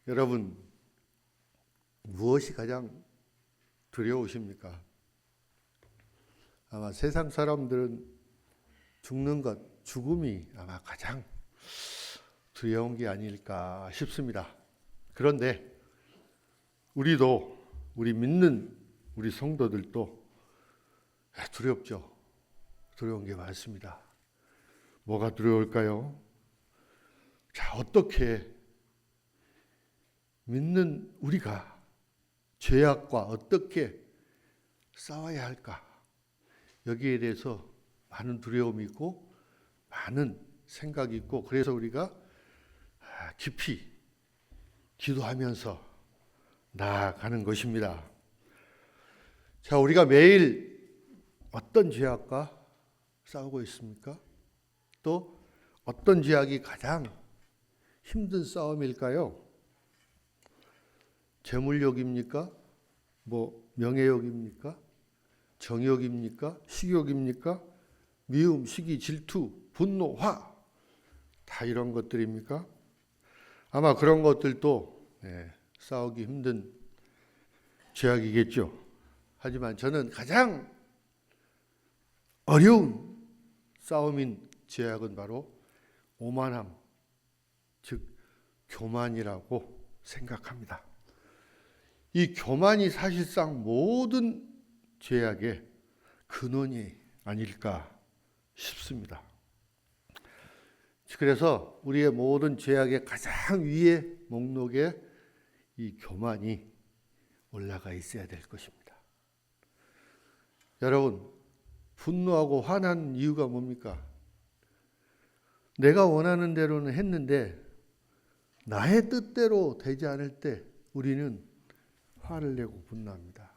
여러분, 무엇이 가장 두려우십니까? 아마 세상 사람들은 죽는 것, 죽음이 아마 가장 두려운 게 아닐까 싶습니다. 그런데 우리 믿는 우리 성도들도 두렵죠. 두려운 게 많습니다. 뭐가 두려울까요? 자, 어떻게 믿는 우리가 죄악과 어떻게 싸워야 할까? 여기에 대해서 많은 두려움이 있고 많은 생각이 있고, 그래서 우리가 깊이 기도하면서 나아가는 것입니다. 자, 우리가 매일 어떤 죄악과 싸우고 있습니까? 또 어떤 죄악이 가장 힘든 싸움일까요? 재물욕입니까? 명예욕입니까? 정욕입니까? 식욕입니까? 미움, 시기, 질투, 분노, 화, 다 이런 것들입니까? 아마 그런 것들도 싸우기 힘든 죄악이겠죠. 하지만 저는 가장 어려운 싸움인 죄악은 바로 오만함, 즉 교만이라고 생각합니다. 이 교만이 사실상 모든 죄악의 근원이 아닐까 싶습니다. 그래서 우리의 모든 죄악의 가장 위에 목록에 이 교만이 올라가 있어야 될 것입니다. 여러분, 분노하고 화난 이유가 뭡니까? 내가 원하는 대로는 했는데 나의 뜻대로 되지 않을 때 우리는 화를 내고 분노합니다.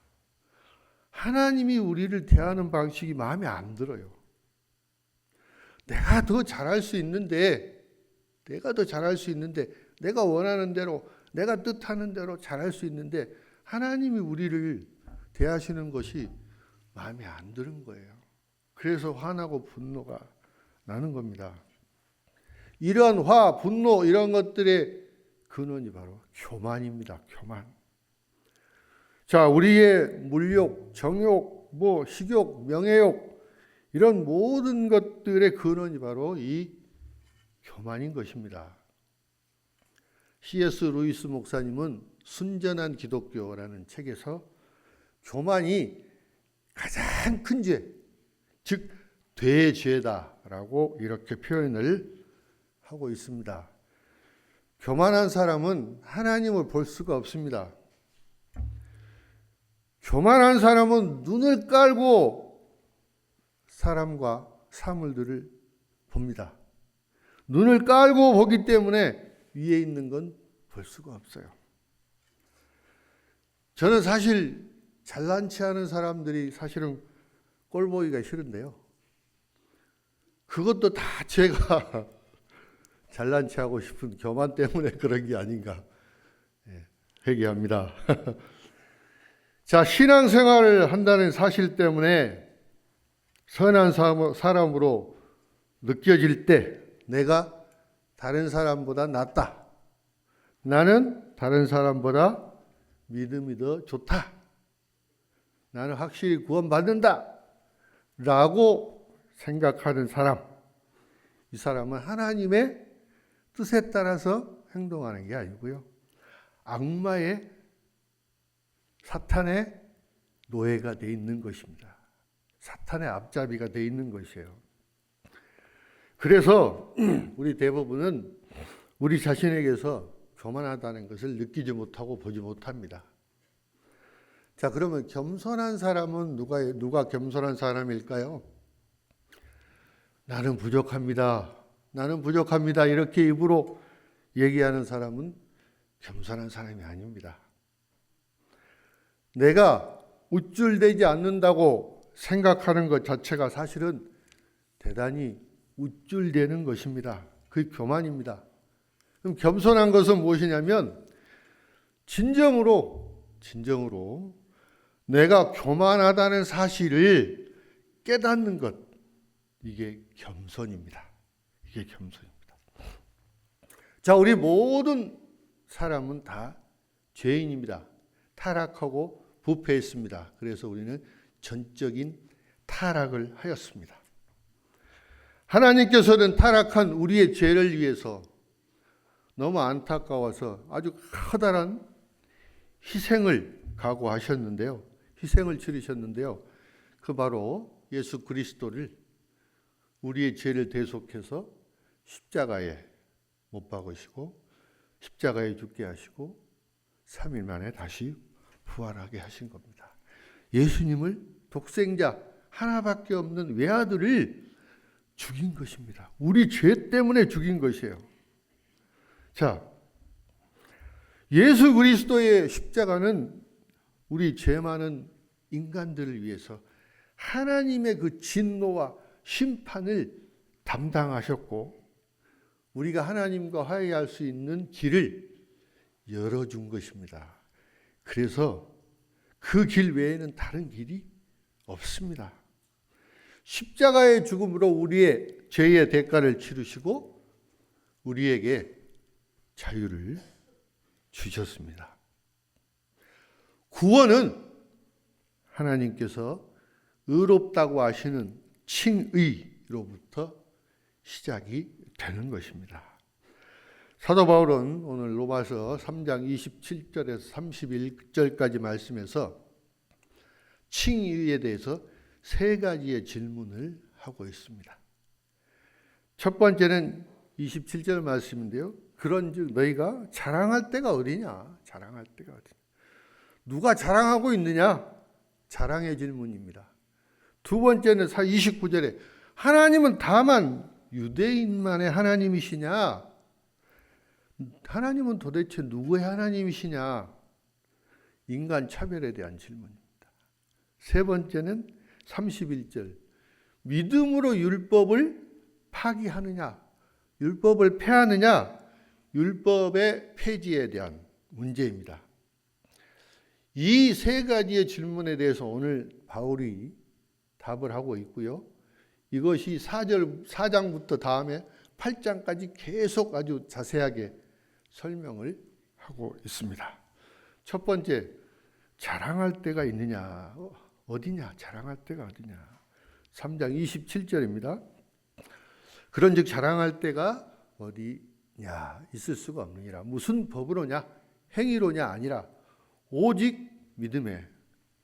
하나님이 우리를 대하는 방식이 마음에 안 들어요. 내가 더 잘할 수 있는데, 내가 원하는 대로, 내가 뜻하는 대로 잘할 수 있는데 하나님이 우리를 대하시는 것이 마음에 안 드는 거예요. 그래서 화나고 분노가 나는 겁니다. 이런 화, 분노 이런 것들의 근원이 바로 교만입니다. 교만. 자, 우리의 물욕, 정욕, 식욕, 명예욕 이런 모든 것들의 근원이 바로 이 교만인 것입니다. C.S. 루이스 목사님은 순전한 기독교라는 책에서 교만이 가장 큰 죄, 즉 대죄다라고 이렇게 표현을 하고 있습니다. 교만한 사람은 하나님을 볼 수가 없습니다. 교만한 사람은 눈을 깔고 사람과 사물들을 봅니다. 눈을 깔고 보기 때문에 위에 있는 건 볼 수가 없어요. 저는 사실 잘난 체 하는 사람들이 사실은 꼴 보기가 싫은데요. 그것도 다 제가 잘난 체 하고 싶은 교만 때문에 그런 게 아닌가 회개합니다. 자, 신앙생활을 한다는 사실 때문에 선한 사람으로 느껴질 때 내가 다른 사람보다 낫다. 나는 다른 사람보다 믿음이 더 좋다. 나는 확실히 구원받는다. 라고 생각하는 사람. 이 사람은 하나님의 뜻에 따라서 행동하는 게 아니고요. 악마의 사탄의 노예가 되어 있는 것입니다. 사탄의 앞잡이가 되어 있는 것이에요. 그래서 우리 대부분은 우리 자신에게서 교만하다는 것을 느끼지 못하고 보지 못합니다. 자, 그러면 겸손한 사람은 누가 겸손한 사람일까요? 나는 부족합니다. 나는 부족합니다. 이렇게 입으로 얘기하는 사람은 겸손한 사람이 아닙니다. 내가 우쭐대지 않는다고 생각하는 것 자체가 사실은 대단히 우쭐대는 것입니다. 그게 교만입니다. 그럼 겸손한 것은 무엇이냐면 진정으로 내가 교만하다는 사실을 깨닫는 것, 이게 겸손입니다. 이게 겸손입니다. 자, 우리 모든 사람은 다 죄인입니다. 타락하고 부패했습니다. 그래서 우리는 전적인 타락을 하였습니다. 하나님께서는 타락한 우리의 죄를 위해서 너무 안타까워서 아주 커다란 희생을 각오하셨는데요. 희생을 치르셨는데요. 그 바로 예수 그리스도를 우리의 죄를 대속해서 십자가에 못 박으시고 십자가에 죽게 하시고 3일 만에 다시 부활하게 하신 겁니다. 예수님을 독생자 하나밖에 없는 외아들을 죽인 것입니다. 우리 죄 때문에 죽인 것이에요. 자, 예수 그리스도의 십자가는 우리 죄 많은 인간들을 위해서 하나님의 그 진노와 심판을 담당하셨고 우리가 하나님과 화해할 수 있는 길을 열어준 것입니다. 그래서 그 길 외에는 다른 길이 없습니다. 십자가의 죽음으로 우리의 죄의 대가를 치르시고 우리에게 자유를 주셨습니다. 구원은 하나님께서 의롭다고 하시는 칭의로부터 시작이 되는 것입니다. 사도 바울은 오늘 로마서 3장 27절에서 31절까지 말씀에서 칭의에 대해서 세 가지의 질문을 하고 있습니다. 첫 번째는 27절 말씀인데요. 그런즉 너희가 자랑할 때가 어디냐? 자랑할 때가 어디냐? 누가 자랑하고 있느냐? 자랑의 질문입니다. 두 번째는 29절에 하나님은 다만 유대인만의 하나님이시냐? 하나님은 도대체 누구의 하나님이시냐? 인간 차별에 대한 질문입니다. 세 번째는 31절 믿음으로 율법을 파기하느냐? 율법을 폐하느냐? 율법의 폐지에 대한 문제입니다. 이 세 가지의 질문에 대해서 오늘 바울이 답을 하고 있고요. 이것이 4장부터 다음에 8장까지 계속 아주 자세하게 설명을 하고 있습니다. 첫 번째, 자랑할 때가 있느냐? 어디냐? 자랑할 때가 어디냐? 3장 27절입니다. 그런즉 자랑할 때가 어디냐? 있을 수가 없느니라. 무슨 법으로냐? 행위로냐? 아니라 오직 믿음의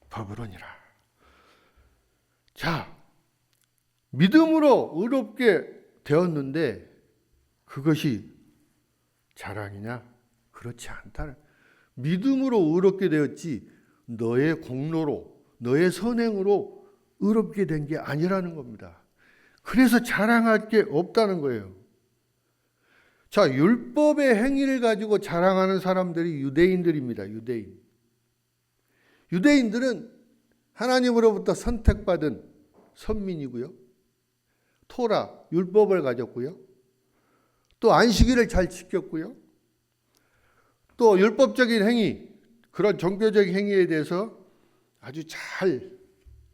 법으로니라. 자, 믿음으로 의롭게 되었는데 그것이 자랑이냐? 그렇지 않다는. 믿음으로 의롭게 되었지 너의 공로로 너의 선행으로 의롭게 된 게 아니라는 겁니다. 그래서 자랑할 게 없다는 거예요. 자, 율법의 행위를 가지고 자랑하는 사람들이 유대인들입니다. 유대인들은 하나님으로부터 선택받은 선민이고요. 토라, 율법을 가졌고요. 또 안식일을 잘 지켰고요. 또 율법적인 행위, 그런 종교적인 행위에 대해서 아주 잘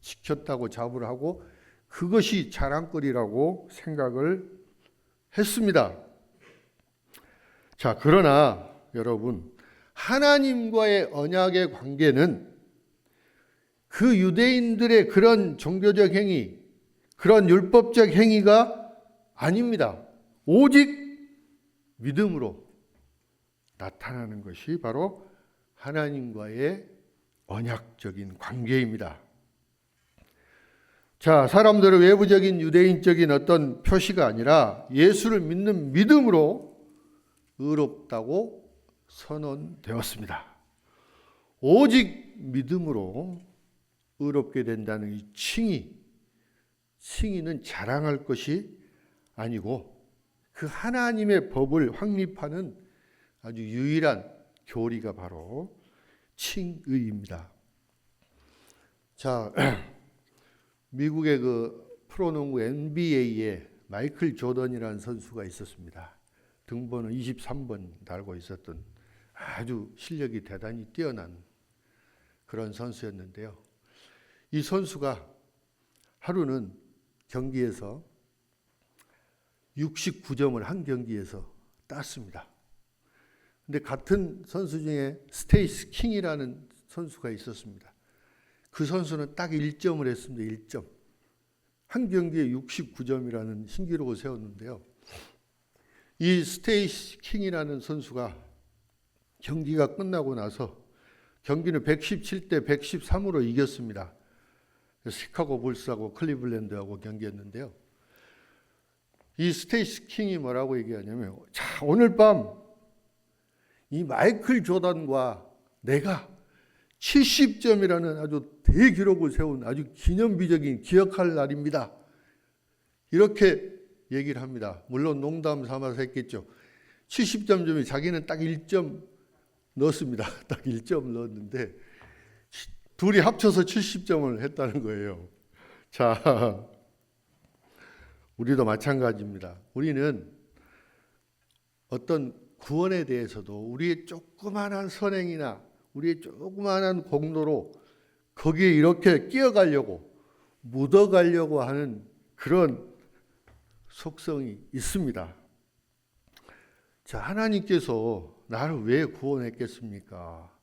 지켰다고 자부를 하고 그것이 자랑거리라고 생각을 했습니다. 자, 그러나 여러분, 하나님과의 언약의 관계는 그 유대인들의 그런 종교적 행위, 그런 율법적 행위가 아닙니다. 오직 믿음으로 나타나는 것이 바로 하나님과의 언약적인 관계입니다. 자, 사람들의 외부적인 유대인적인 어떤 표시가 아니라 예수를 믿는 믿음으로 의롭다고 선언되었습니다. 오직 믿음으로 의롭게 된다는 이 칭의는 자랑할 것이 아니고 그 하나님의 법을 확립하는 아주 유일한 교리가 바로 칭의입니다. 자, 미국의 그 프로농구 NBA에 마이클 조던이라는 선수가 있었습니다. 등번호 23번 달고 있었던 아주 실력이 대단히 뛰어난 그런 선수였는데요. 이 선수가 하루는 경기에서 69점을 한 경기에서 땄습니다. 근데 같은 선수 중에 스테이스 킹이라는 선수가 있었습니다. 그 선수는 딱 1점을 했습니다. 1점. 한 경기에 69점이라는 신기록을 세웠는데요. 이 스테이스 킹이라는 선수가 경기가 끝나고 나서 경기는 117대 113으로 이겼습니다. 시카고 불스하고 클리블랜드하고 경기했는데요. 이 스테이스 킹이 뭐라고 얘기하냐면, 자, 오늘 밤 이 마이클 조던과 내가 70점이라는 아주 대기록을 세운 아주 기념비적인 기억할 날입니다. 이렇게 얘기를 합니다. 물론 농담 삼아서 했겠죠. 70점 중에 자기는 딱 1점 넣었습니다. 딱 1점 넣었는데 둘이 합쳐서 70점을 했다는 거예요. 자, 우리도 마찬가지입니다. 우리는 어떤 구원에 대해서도 우리의 조그마한 선행이나 우리의 조그마한 공로로 거기에 이렇게 끼어가려고 묻어가려고 하는 그런 속성이 있습니다. 자, 하나님께서 나를 왜 구원했겠습니까?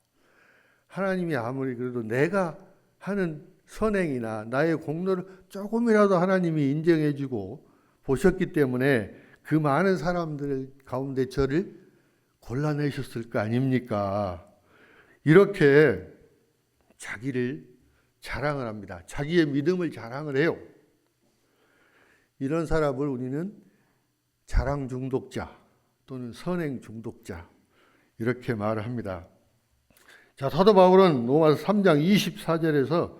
하나님이 아무리 그래도 내가 하는 선행이나 나의 공로를 조금이라도 하나님이 인정해주고 보셨기 때문에 그 많은 사람들 가운데 저를 골라내셨을 거 아닙니까? 이렇게 자기를 자랑을 합니다. 자기의 믿음을 자랑을 해요. 이런 사람을 우리는 자랑 중독자 또는 선행 중독자 이렇게 말을 합니다. 자, 사도 바울은 로마서 3장 24절에서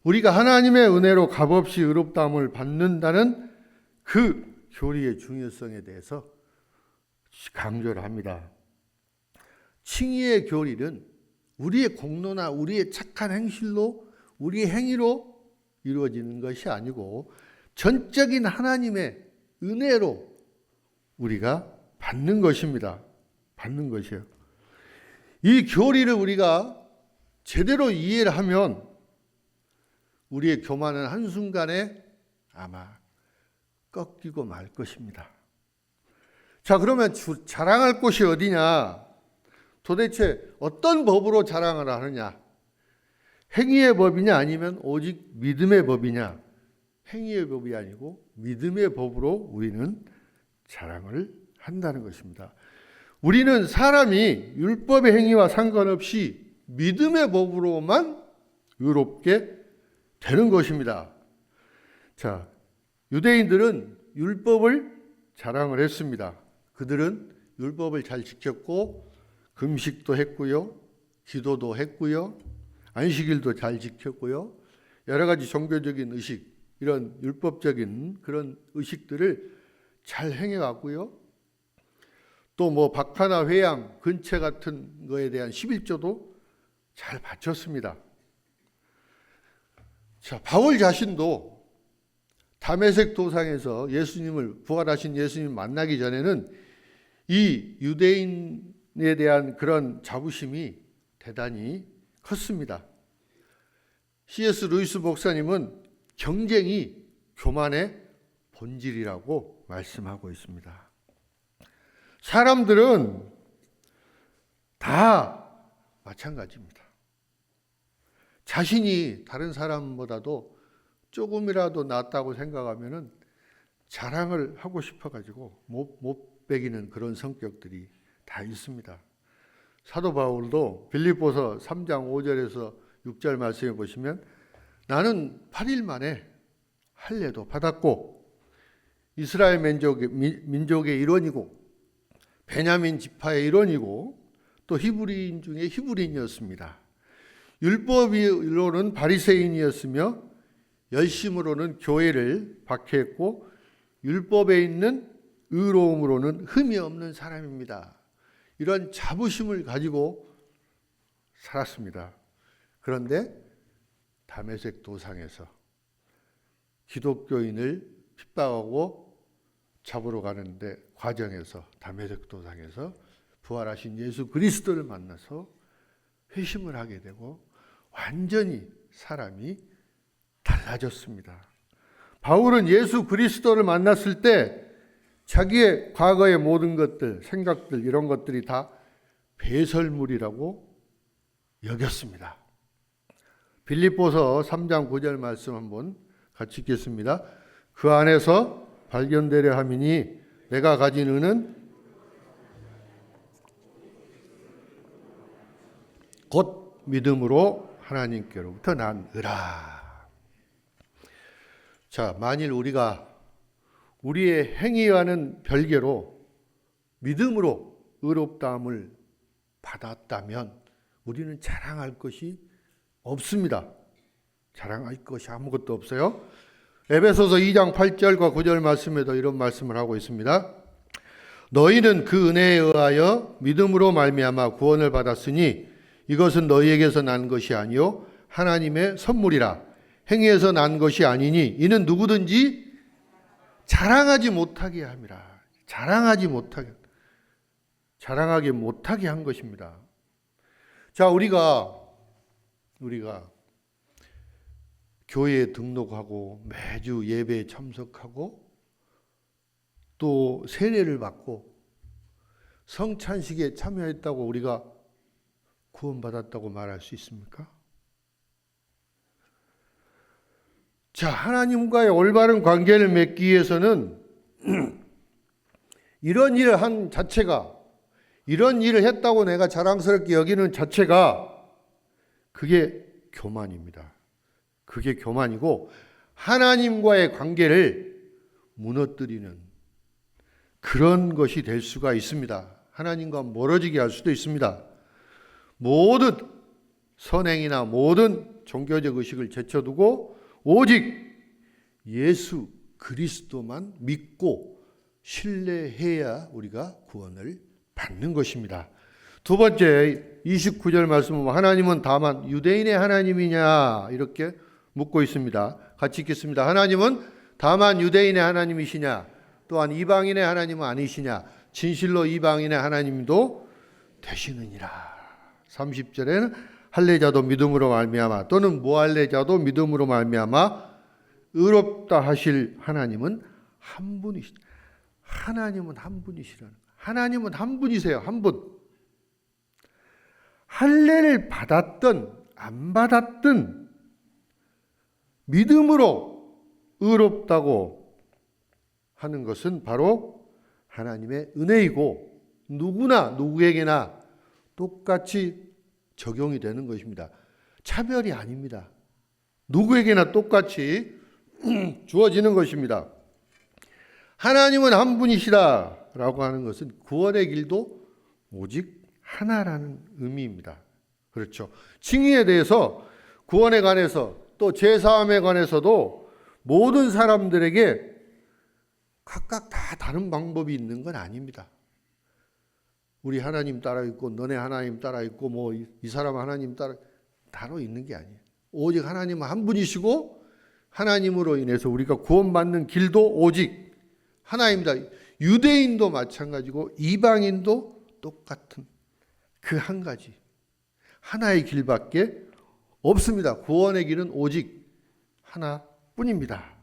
우리가 하나님의 은혜로 값없이 의롭다함을 받는다는 그 교리의 중요성에 대해서 강조를 합니다. 칭의의 교리는 우리의 공로나 우리의 착한 행실로 우리의 행위로 이루어지는 것이 아니고 전적인 하나님의 은혜로 우리가 받는 것입니다. 받는 것이에요. 이 교리를 우리가 제대로 이해를 하면 우리의 교만은 한순간에 아마 꺾이고 말 것입니다. 자, 그러면 자랑할 곳이 어디냐? 도대체 어떤 법으로 자랑을 하느냐? 행위의 법이냐 아니면 오직 믿음의 법이냐? 행위의 법이 아니고 믿음의 법으로 우리는 자랑을 한다는 것입니다. 우리는 사람이 율법의 행위와 상관없이 믿음의 법으로만 의롭게 되는 것입니다. 자, 유대인들은 율법을 자랑을 했습니다. 그들은 율법을 잘 지켰고 금식도 했고요, 기도도 했고요, 안식일도 잘 지켰고요, 여러 가지 종교적인 의식, 이런 율법적인 그런 의식들을 잘 행해왔고요. 또 뭐 박하나 회양, 근체 같은 거에 대한 11조도 잘 바쳤습니다. 자, 바울 자신도 다메섹 도상에서 예수님을 부활하신 예수님 만나기 전에는 이 유대인에 대한 그런 자부심이 대단히 컸습니다. C.S. 루이스 목사님은 경쟁이 교만의 본질이라고 말씀하고 있습니다. 사람들은 다 마찬가지입니다. 자신이 다른 사람보다도 조금이라도 낫다고 생각하면은 자랑을 하고 싶어가지고 못 배기는 그런 성격들이 다 있습니다. 사도 바울도 빌립보서 3장 5절에서 6절 말씀해 보시면 나는 8일 만에 할례도 받았고 이스라엘 민족의 일원이고 베냐민 지파의 일원이고 또 히브리인 중에 히브리인이었습니다. 율법으로는 바리새인이었으며 열심으로는 교회를 박해했고 율법에 있는 의로움으로는 흠이 없는 사람입니다. 이런 자부심을 가지고 살았습니다. 그런데 다메섹 도상에서 기독교인을 핍박하고 잡으러 가는데 과정에서 다메섹 도상에서 부활하신 예수 그리스도를 만나서 회심을 하게 되고 완전히 사람이 달라졌습니다. 바울은 예수 그리스도를 만났을 때 자기의 과거의 모든 것들, 생각들 이런 것들이 다 배설물이라고 여겼습니다. 빌립보서 3장 9절 말씀 한번 같이 읽겠습니다. 그 안에서 발견되려 함이니 내가 가진 은은 곧 믿음으로 하나님께로부터 난 의라. 자, 만일 우리가 우리의 행위와는 별개로 믿음으로 의롭다함을 받았다면 우리는 자랑할 것이 없습니다. 자랑할 것이 아무것도 없어요. 에베소서 2장 8절과 9절 말씀에도 이런 말씀을 하고 있습니다. 너희는 그 은혜에 의하여 믿음으로 말미암아 구원을 받았으니 이것은 너희에게서 난 것이 아니요 하나님의 선물이라. 행위에서 난 것이 아니니 이는 누구든지 자랑하지 못하게 함이라. 자랑하지 못하게, 자랑하게 못하게 한 것입니다. 자, 우리가 교회에 등록하고 매주 예배에 참석하고 또 세례를 받고 성찬식에 참여했다고 우리가 구원받았다고 말할 수 있습니까? 자, 하나님과의 올바른 관계를 맺기 위해서는 이런 일을 한 자체가, 이런 일을 했다고 내가 자랑스럽게 여기는 자체가 그게 교만입니다. 그게 교만이고 하나님과의 관계를 무너뜨리는 그런 것이 될 수가 있습니다. 하나님과 멀어지게 할 수도 있습니다. 모든 선행이나 모든 종교적 의식을 제쳐두고 오직 예수 그리스도만 믿고 신뢰해야 우리가 구원을 받는 것입니다. 두 번째 29절 말씀은 하나님은 다만 유대인의 하나님이냐 이렇게 묻고 있습니다. 같이 읽겠습니다. 하나님은 다만 유대인의 하나님이시냐 또한 이방인의 하나님은 아니시냐 진실로 이방인의 하나님도 되시느니라. 30절에는 할례자도 믿음으로 말미암아 또는 무할례자도 믿음으로 말미암아 의롭다 하실 하나님은 한 분이시다. 하나님은 한 분이시라는, 하나님은 한 분이세요. 한 분. 할례를 받았든 안 받았든 믿음으로 의롭다고 하는 것은 바로 하나님의 은혜이고 누구나 누구에게나 똑같이 적용이 되는 것입니다. 차별이 아닙니다. 누구에게나 똑같이 주어지는 것입니다. 하나님은 한 분이시다라고 하는 것은 구원의 길도 오직 하나라는 의미입니다. 그렇죠. 칭의에 대해서 구원에 관해서 또 제사함에 관해서도 모든 사람들에게 각각 다 다른 방법이 있는 건 아닙니다. 우리 하나님 따라 있고 너네 하나님 따라 있고 뭐 이 사람 하나님 따로 있는 게 아니에요. 오직 하나님은 한 분이시고 하나님으로 인해서 우리가 구원받는 길도 오직 하나입니다. 유대인도 마찬가지고 이방인도 똑같은 그 한 가지 하나의 길밖에 없습니다. 구원의 길은 오직 하나뿐입니다.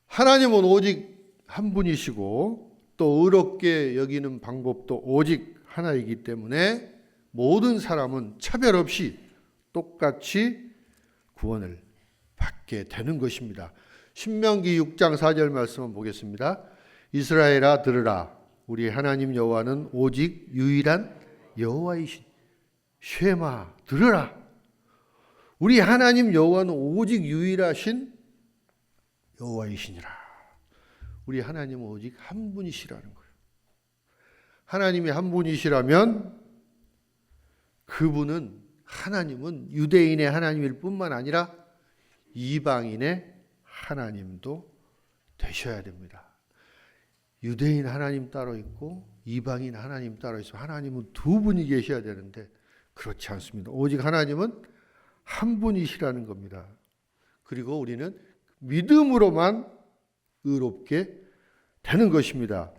하나님은 오직 한 분이시고 또 의롭게 여기는 방법도 오직 하나이기 때문에 모든 사람은 차별 없이 똑같이 구원을 받게 되는 것입니다. 신명기 6장 4절 말씀을 보겠습니다. 이스라엘아 들으라. 우리 하나님 여호와는 오직 유일한 여호와이신. 쉐마 들으라. 우리 하나님 여호와는 오직 유일하신 여호와이시니라. 우리 하나님은 오직 한 분이시라는 거예요. 하나님이 한 분이시라면 그분은 하나님은 유대인의 하나님일 뿐만 아니라 이방인의 하나님도 되셔야 됩니다. 유대인 하나님 따로 있고 이방인 하나님 따로 있어. 하나님은 두 분이 계셔야 되는데 그렇지 않습니다. 오직 하나님은 한 분이시라는 겁니다. 그리고 우리는 믿음으로만 의롭게 되는 것입니다.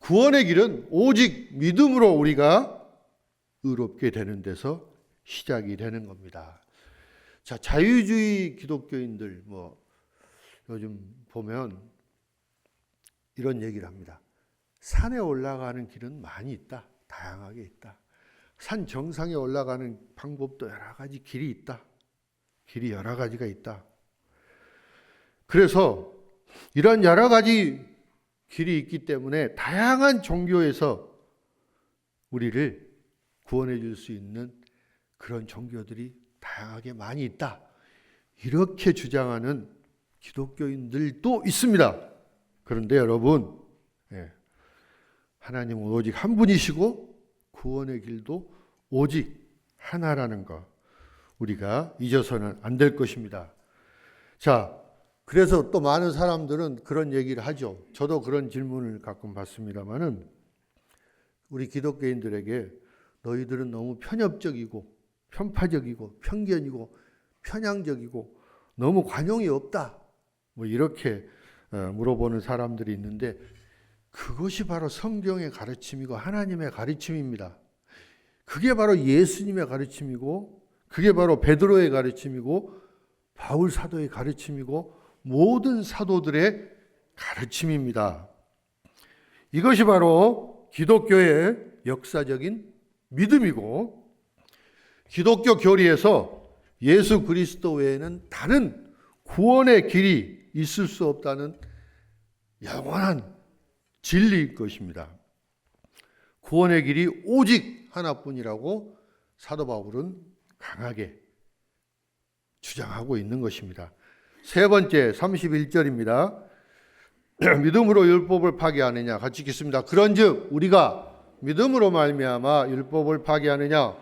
구원의 길은 오직 믿음으로 우리가 의롭게 되는 데서 시작이 되는 겁니다. 자, 자유주의 기독교인들 요즘 보면 이런 얘기를 합니다. 산에 올라가는 길은 많이 있다. 다양하게 있다. 산 정상에 올라가는 방법도 여러 가지 길이 있다. 길이 여러 가지가 있다. 그래서 이런 여러 가지 길이 있기 때문에 다양한 종교에서 우리를 구원해 줄 수 있는 그런 종교들이 다양하게 많이 있다. 이렇게 주장하는 기독교인들도 있습니다. 그런데 여러분, 하나님은 오직 한 분이시고 구원의 길도 오직 하나라는 것, 우리가 잊어서는 안 될 것입니다. 자, 그래서 또 많은 사람들은 그런 얘기를 하죠. 저도 그런 질문을 가끔 받습니다마는, 우리 기독교인들에게 너희들은 너무 편협적이고 편파적이고 편견이고 편향적이고 너무 관용이 없다, 뭐 이렇게 물어보는 사람들이 있는데, 그것이 바로 성경의 가르침이고 하나님의 가르침입니다. 그게 바로 예수님의 가르침이고, 그게 바로 베드로의 가르침이고, 바울 사도의 가르침이고, 모든 사도들의 가르침입니다. 이것이 바로 기독교의 역사적인 믿음이고, 기독교 교리에서 예수 그리스도 외에는 다른 구원의 길이 있을 수 없다는 영원한 진리일 것입니다. 구원의 길이 오직 하나뿐이라고 사도 바울은 강하게 주장하고 있는 것입니다. 세 번째 31절입니다. 믿음으로 율법을 파괴하느냐, 같이 읽겠습니다. 그런즉 우리가 믿음으로 말미암아 율법을 파괴하느냐,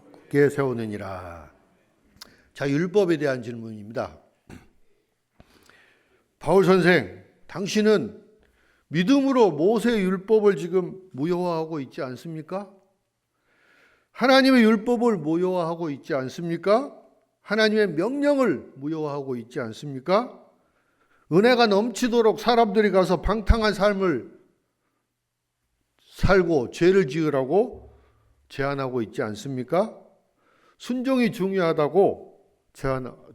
굳게 세우느니라. 자, 율법에 대한 질문입니다. 바울 선생, 당신은 믿음으로 모세의 율법을 지금 무효화하고 있지 않습니까? 하나님의 율법을 무효화하고 있지 않습니까? 하나님의 명령을 무효화하고 있지 않습니까? 은혜가 넘치도록 사람들이 가서 방탕한 삶을 살고 죄를 지으라고 제안하고 있지 않습니까? 순종이 중요하다고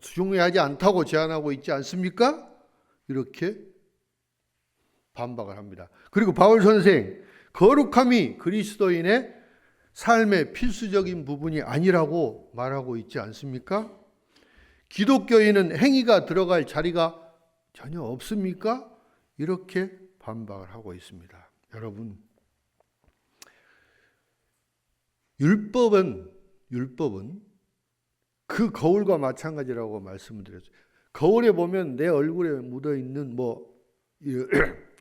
중요하지 않다고 제안하고 있지 않습니까? 이렇게 반박을 합니다. 그리고 바울 선생, 거룩함이 그리스도인의 삶의 필수적인 부분이 아니라고 말하고 있지 않습니까? 기독교인은 행위가 들어갈 자리가 전혀 없습니까? 이렇게 반박을 하고 있습니다. 여러분, 율법은 그 거울과 마찬가지라고 말씀을 드렸죠. 거울에 보면 내 얼굴에 묻어있는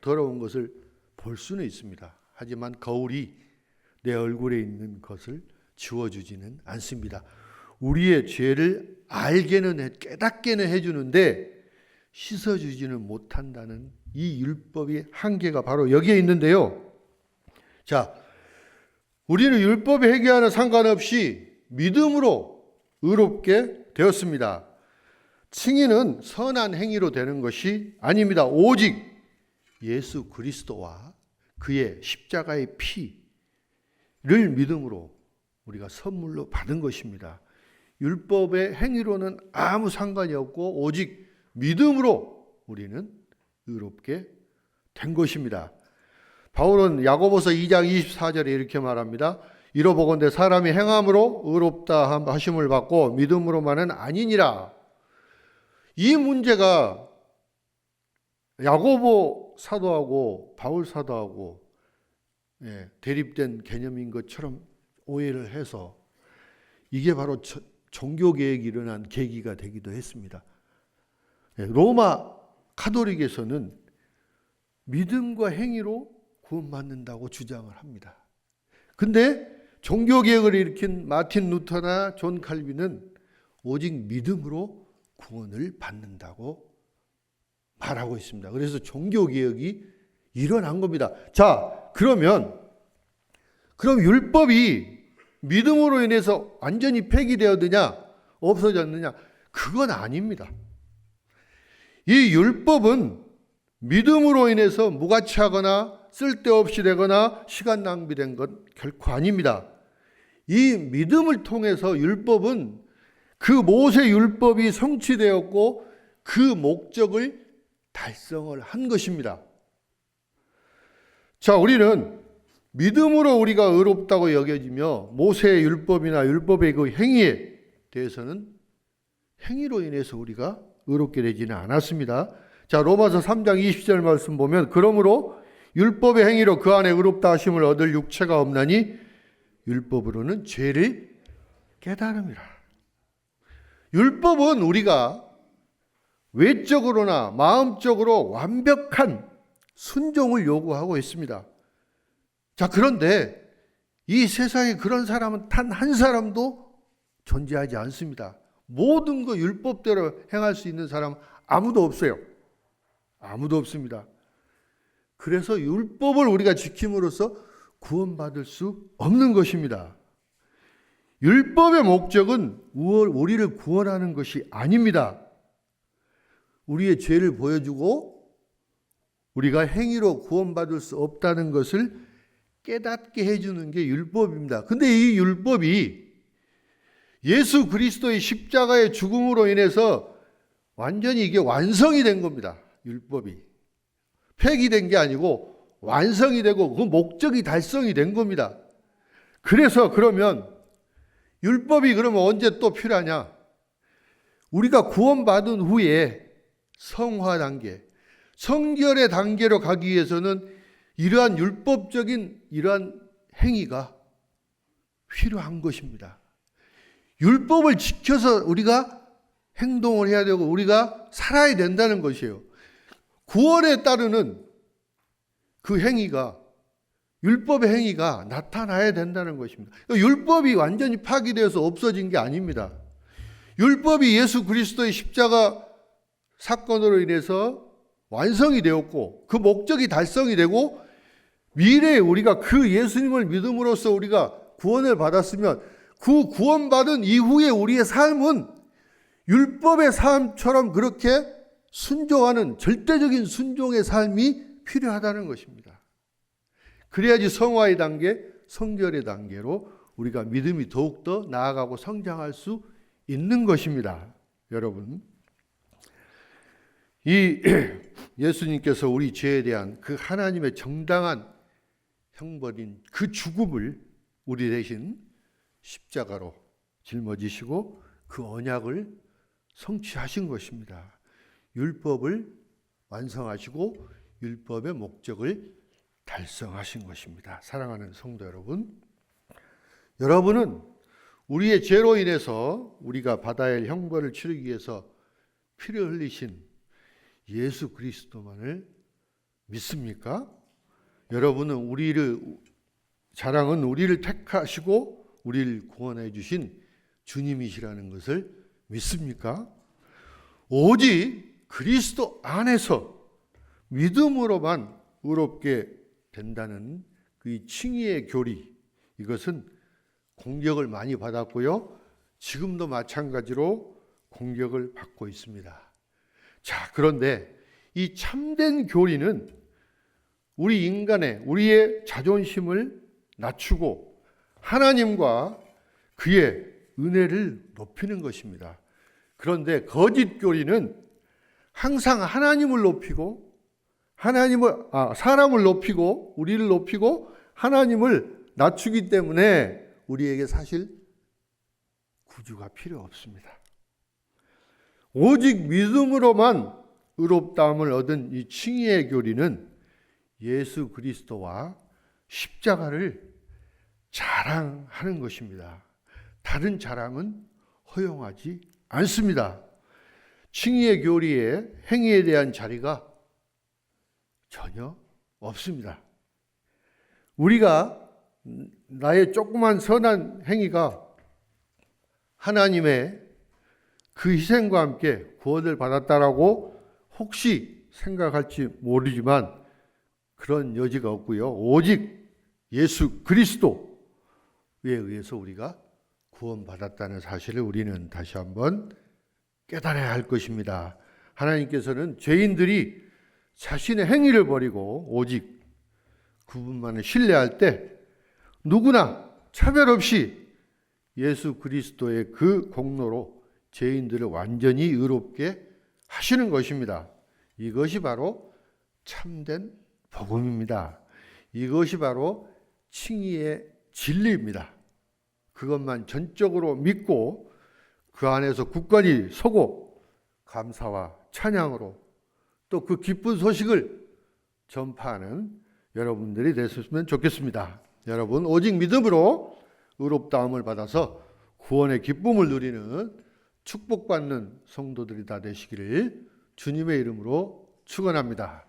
더러운 것을 볼 수는 있습니다. 하지만 거울이 내 얼굴에 있는 것을 지워주지는 않습니다. 우리의 죄를 알게는 깨닫게는 해주는데 씻어주지는 못한다는 이 율법의 한계가 바로 여기에 있는데요. 자, 우리는 율법의 회개와는 상관없이 믿음으로 의롭게 되었습니다. 칭의는 선한 행위로 되는 것이 아닙니다. 오직 예수 그리스도와 그의 십자가의 피를 믿음으로 우리가 선물로 받은 것입니다. 율법의 행위로는 아무 상관이 없고 오직 믿음으로 우리는 의롭게 된 것입니다. 바울은 야고보서 2장 24절에 이렇게 말합니다. 이로보건대 사람이 행함으로 의롭다 하심을 받고 믿음으로만은 아니니라. 이 문제가 야고보 사도하고 바울 사도하고 대립된 개념인 것처럼 오해를 해서 이게 바로 종교개혁이 일어난 계기가 되기도 했습니다. 로마 카톨릭에서는 믿음과 행위로 구원받는다고 주장을 합니다. 근데 종교개혁을 일으킨 마틴 루터나 존 칼빈은 오직 믿음으로 구원을 받는다고 말하고 있습니다. 그래서 종교개혁이 일어난 겁니다. 자, 그럼 율법이 믿음으로 인해서 완전히 폐기되었느냐 없어졌느냐, 그건 아닙니다. 이 율법은 믿음으로 인해서 무가치하거나 쓸데없이 되거나 시간 낭비된 건 결코 아닙니다. 이 믿음을 통해서 율법은 그 모세 율법이 성취되었고 그 목적을 달성을 한 것입니다. 자, 우리는 믿음으로 우리가 의롭다고 여겨지며 모세의 율법이나 율법의 그 행위에 대해서는 행위로 인해서 우리가 의롭게 되지는 않았습니다. 자, 로마서 3장 20절 말씀 보면 그러므로 율법의 행위로 그 안에 의롭다 하심을 얻을 육체가 없나니 율법으로는 죄를 깨달음이라. 율법은 우리가 외적으로나 마음적으로 완벽한 순종을 요구하고 있습니다. 자, 그런데 이 세상에 그런 사람은 단 한 사람도 존재하지 않습니다. 모든 거 율법대로 행할 수 있는 사람 아무도 없어요. 아무도 없습니다. 그래서 율법을 우리가 지킴으로써 구원받을 수 없는 것입니다. 율법의 목적은 우리를 구원하는 것이 아닙니다. 우리의 죄를 보여주고 우리가 행위로 구원받을 수 없다는 것을 깨닫게 해주는 게 율법입니다. 근데 이 율법이 예수 그리스도의 십자가의 죽음으로 인해서 완전히 이게 완성이 된 겁니다. 율법이. 폐기된 게 아니고 완성이 되고 그 목적이 달성이 된 겁니다. 그래서 그러면 율법이 그러면 언제 또 필요하냐? 우리가 구원받은 후에 성화 단계, 성결의 단계로 가기 위해서는 이러한 율법적인 이러한 행위가 필요한 것입니다. 율법을 지켜서 우리가 행동을 해야 되고 우리가 살아야 된다는 것이에요. 구원에 따르는 그 행위가, 율법의 행위가 나타나야 된다는 것입니다. 율법이 완전히 파기되어서 없어진 게 아닙니다. 율법이 예수 그리스도의 십자가 사건으로 인해서 완성이 되었고 그 목적이 달성이 되고 미래에 우리가 그 예수님을 믿음으로써 우리가 구원을 받았으면 그 구원받은 이후에 우리의 삶은 율법의 삶처럼 그렇게 순종하는 절대적인 순종의 삶이 필요하다는 것입니다. 그래야지 성화의 단계, 성결의 단계로 우리가 믿음이 더욱더 나아가고 성장할 수 있는 것입니다. 여러분, 이 예수님께서 우리 죄에 대한 그 하나님의 정당한 형벌인 그 죽음을 우리 대신 십자가로 짊어지시고 그 언약을 성취하신 것입니다. 율법을 완성하시고 율법의 목적을 달성하신 것입니다. 사랑하는 성도 여러분, 여러분은 우리의 죄로 인해서 우리가 받아야 할 형벌을 치르기 위해서 피를 흘리신 예수 그리스도만을 믿습니까? 여러분은 자랑은 우리를 택하시고 우리를 구원해 주신 주님이시라는 것을 믿습니까? 오직 그리스도 안에서 믿음으로만 의롭게 된다는 그 칭의의 교리, 이것은 공격을 많이 받았고요. 지금도 마찬가지로 공격을 받고 있습니다. 자, 그런데 이 참된 교리는 우리의 자존심을 낮추고 하나님과 그의 은혜를 높이는 것입니다. 그런데 거짓 교리는 항상 하나님을 높이고 사람을 높이고 우리를 높이고 하나님을 낮추기 때문에 우리에게 사실 구주가 필요 없습니다. 오직 믿음으로만 의롭다함을 얻은 이 칭의의 교리는 예수 그리스도와 십자가를 자랑하는 것입니다. 다른 자랑은 허용하지 않습니다. 칭의의 교리에 행위에 대한 자리가 전혀 없습니다. 우리가 나의 조그만 선한 행위가 하나님의 그 희생과 함께 구원을 받았다라고 혹시 생각할지 모르지만 그런 여지가 없고요. 오직 예수 그리스도에 의해서 우리가 구원받았다는 사실을 우리는 다시 한번 깨달아야 할 것입니다. 하나님께서는 죄인들이 자신의 행위를 버리고 오직 그분만을 신뢰할 때 누구나 차별 없이 예수 그리스도의 그 공로로 죄인들을 완전히 의롭게 하시는 것입니다. 이것이 바로 참된 복음입니다. 이것이 바로 칭의의 진리입니다. 그것만 전적으로 믿고 그 안에서 굳건히 서고 감사와 찬양으로 또 그 기쁜 소식을 전파하는 여러분들이 되셨으면 좋겠습니다. 여러분 오직 믿음으로 의롭다함을 받아서 구원의 기쁨을 누리는 축복받는 성도들이 다 되시기를 주님의 이름으로 축원합니다.